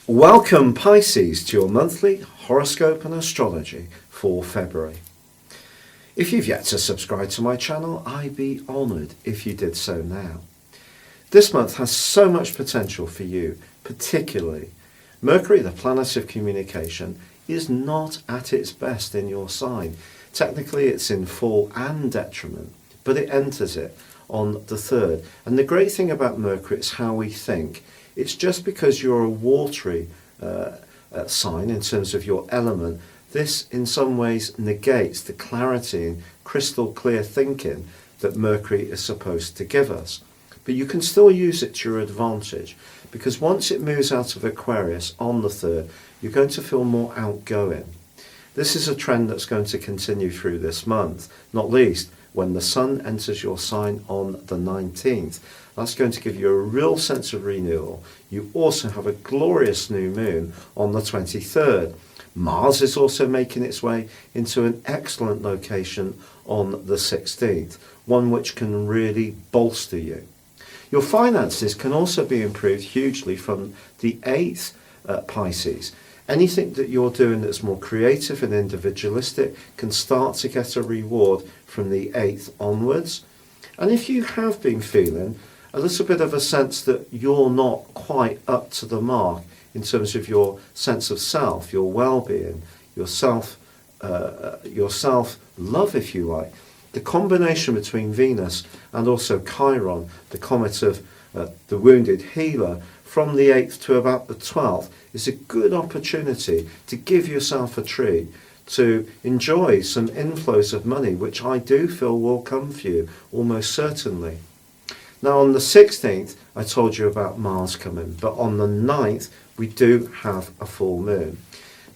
Welcome Pisces to your monthly horoscope and astrology for February. If you've yet to subscribe to my channel, I'd be honoured if you did so now. This month has so much potential for you, particularly Mercury, the planet of communication, is not at its best in your sign. Technically it's in fall and detriment, but it enters it on the 3rd. And the great thing about Mercury is how we think. It's just because you're a watery sign in terms of your element, this in some ways negates the clarity and crystal clear thinking that Mercury is supposed to give us. But you can still use it to your advantage, because once it moves out of Aquarius on the 3rd, you're going to feel more outgoing. This is a trend that's going to continue through this month, not least when the Sun enters your sign on the 19th. That's going to give you a real sense of renewal. You also have a glorious new moon on the 23rd. Mars is also making its way into an excellent location on the 16th, one which can really bolster you. Your finances can also be improved hugely from the 8th, Pisces. Anything that you're doing that's more creative and individualistic can start to get a reward from the 8th onwards. And if you have been feeling a little bit of a sense that you're not quite up to the mark in terms of your sense of self, your well-being, your self-love, if you like, the combination between Venus and also Chiron, the comet of the wounded healer, from the 8th to about the 12th is a good opportunity to give yourself a treat, to enjoy some inflows of money, which I do feel will come for you, almost certainly. Now on the 16th, I told you about Mars coming, but on the 9th, we do have a full moon.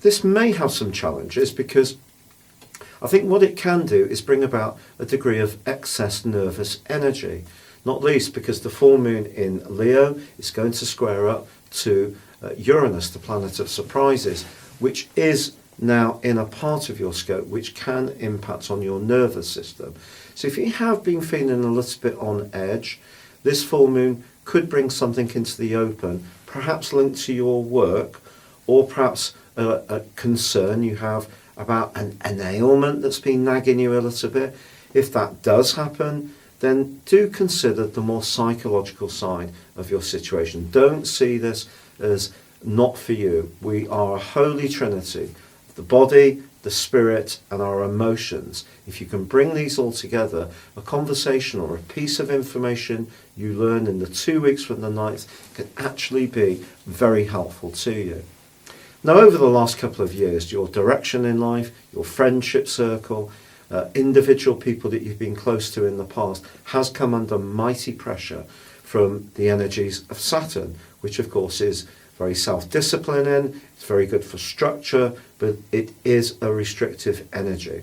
This may have some challenges because I think what it can do is bring about a degree of excess nervous energy, not least because the full moon in Leo is going to square up to Uranus, the planet of surprises, which is now in a part of your scope which can impact on your nervous system. So if you have been feeling a little bit on edge, this full moon could bring something into the open, perhaps linked to your work, or perhaps a concern you have about an ailment that's been nagging you a little bit. If that does happen, then do consider the more psychological side of your situation. Don't see this as not for you. We are a holy trinity, the body, the spirit and our emotions. If you can bring these all together, a conversation or a piece of information you learn in the 2 weeks from the 9th can actually be very helpful to you. Now over the last couple of years, your direction in life, your friendship circle, individual people that you've been close to in the past has come under mighty pressure from the energies of Saturn, which of course is very self-disciplining, it's very good for structure, but it is a restrictive energy.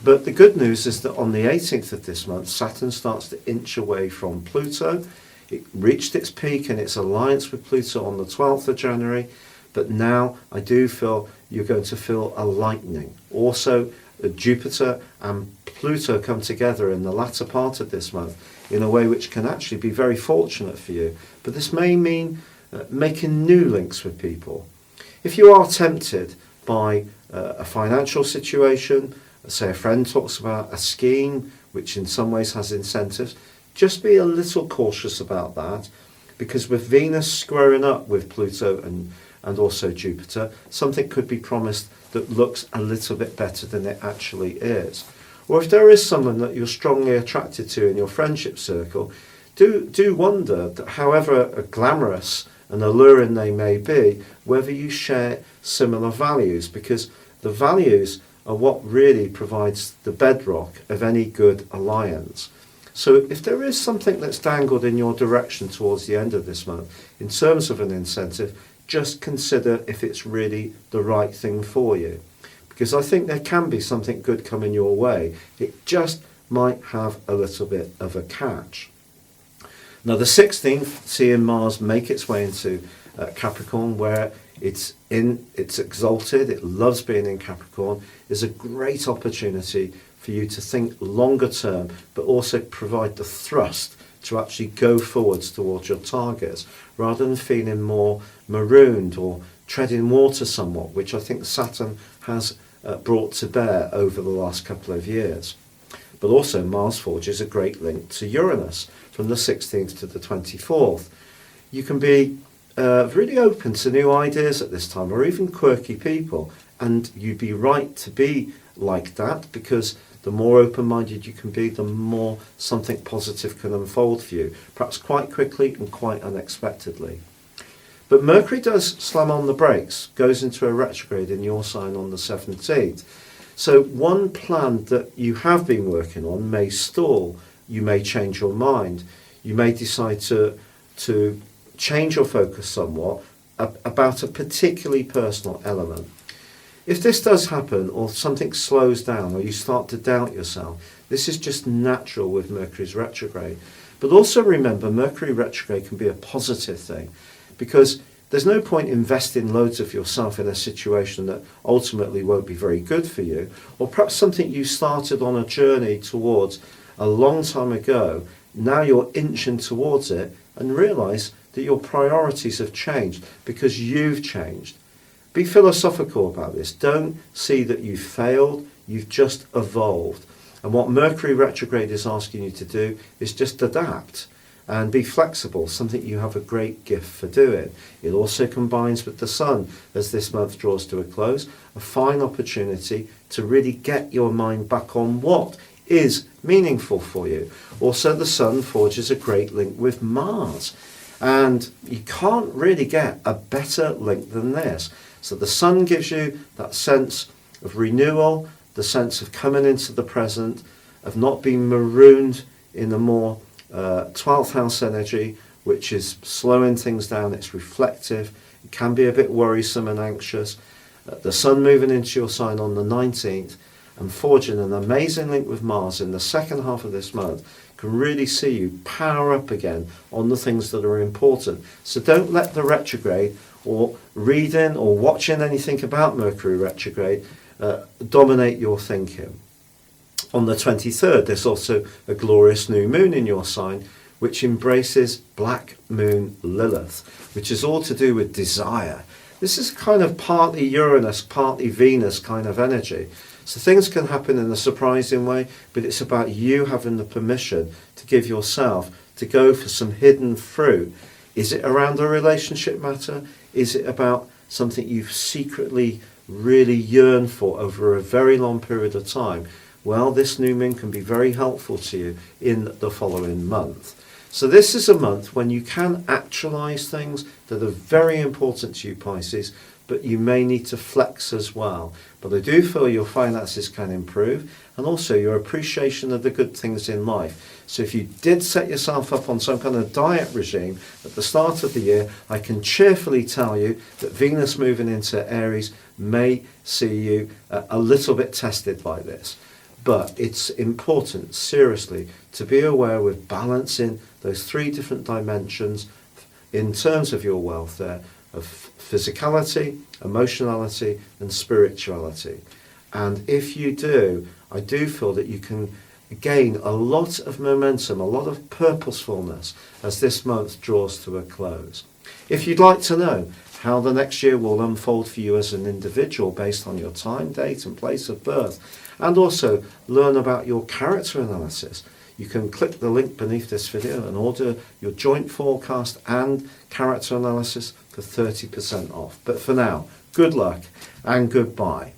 But the good news is that on the 18th of this month, Saturn starts to inch away from Pluto. It reached its peak in its alliance with Pluto on the 12th of January, but now I do feel you're going to feel a lightening. Also, Jupiter and Pluto come together in the latter part of this month in a way which can actually be very fortunate for you. But this may mean making new links with people. If you are tempted by a financial situation, say a friend talks about a scheme which in some ways has incentives, just be a little cautious about that, because with Venus squaring up with Pluto and also Jupiter, something could be promised that looks a little bit better than it actually is. Or if there is someone that you're strongly attracted to in your friendship circle, do wonder that however glamorous and alluring they may be, whether you share similar values, because the values are what really provides the bedrock of any good alliance. So if there is something that's dangled in your direction towards the end of this month in terms of an incentive, just consider if it's really the right thing for you. Because I think there can be something good coming your way. It just might have a little bit of a catch. Now the 16th, seeing Mars make its way into Capricorn, where it's exalted, it loves being in Capricorn, is a great opportunity for you to think longer term, but also provide the thrust to actually go forwards towards your targets, rather than feeling more marooned or treading water somewhat, which I think Saturn has brought to bear over the last couple of years. But also Mars forges a great link to Uranus from the 16th to the 24th. You can be really open to new ideas at this time, or even quirky people, and you'd be right to be like that, because the more open-minded you can be, the more something positive can unfold for you, perhaps quite quickly and quite unexpectedly. But Mercury does slam on the brakes, goes into a retrograde in your sign on the 17th. So one plan that you have been working on may stall. You may change your mind. You may decide to change your focus somewhat about a particularly personal element. If this does happen, or something slows down, or you start to doubt yourself, this is just natural with Mercury's retrograde. But also remember, Mercury retrograde can be a positive thing, because there's no point investing loads of yourself in a situation that ultimately won't be very good for you, or perhaps something you started on a journey towards a long time ago. Now you're inching towards it and realise that your priorities have changed because you've changed. Be philosophical about this. Don't see that you've failed, you've just evolved. And what Mercury retrograde is asking you to do is just adapt and be flexible, something you have a great gift for doing. It also combines with the Sun, as this month draws to a close, a fine opportunity to really get your mind back on what is meaningful for you. Also, the Sun forges a great link with Mars, and you can't really get a better link than this. So the Sun gives you that sense of renewal, the sense of coming into the present, of not being marooned in the more 12th house energy, which is slowing things down. It's reflective. It can be a bit worrisome and anxious. The Sun moving into your sign on the 19th and forging an amazing link with Mars in the second half of this month can really see you power up again on the things that are important. So don't let the retrograde, or reading or watching anything about Mercury retrograde, dominate your thinking. On the 23rd, there's also a glorious new moon in your sign, which embraces Black Moon Lilith, which is all to do with desire. This is kind of partly Uranus, partly Venus kind of energy. So things can happen in a surprising way, but it's about you having the permission to give yourself to go for some hidden fruit. Is it around a relationship matter? Is it about something you've secretly really yearned for over a very long period of time? Well, this new moon can be very helpful to you in the following month. So this is a month when you can actualize things that are very important to you, Pisces, but you may need to flex as well. But I do feel your finances can improve, and also your appreciation of the good things in life. So if you did set yourself up on some kind of diet regime at the start of the year, I can cheerfully tell you that Venus moving into Aries may see you a little bit tested by this. But it's important, seriously, to be aware with balancing those three different dimensions in terms of your wealth there, of physicality, emotionality, and spirituality. And if you do, I do feel that you can gain a lot of momentum, a lot of purposefulness as this month draws to a close. If you'd like to know how the next year will unfold for you as an individual based on your time, date, and place of birth, and also learn about your character analysis, you can click the link beneath this video and order your joint forecast and character analysis for 30% off. But for now, good luck and goodbye.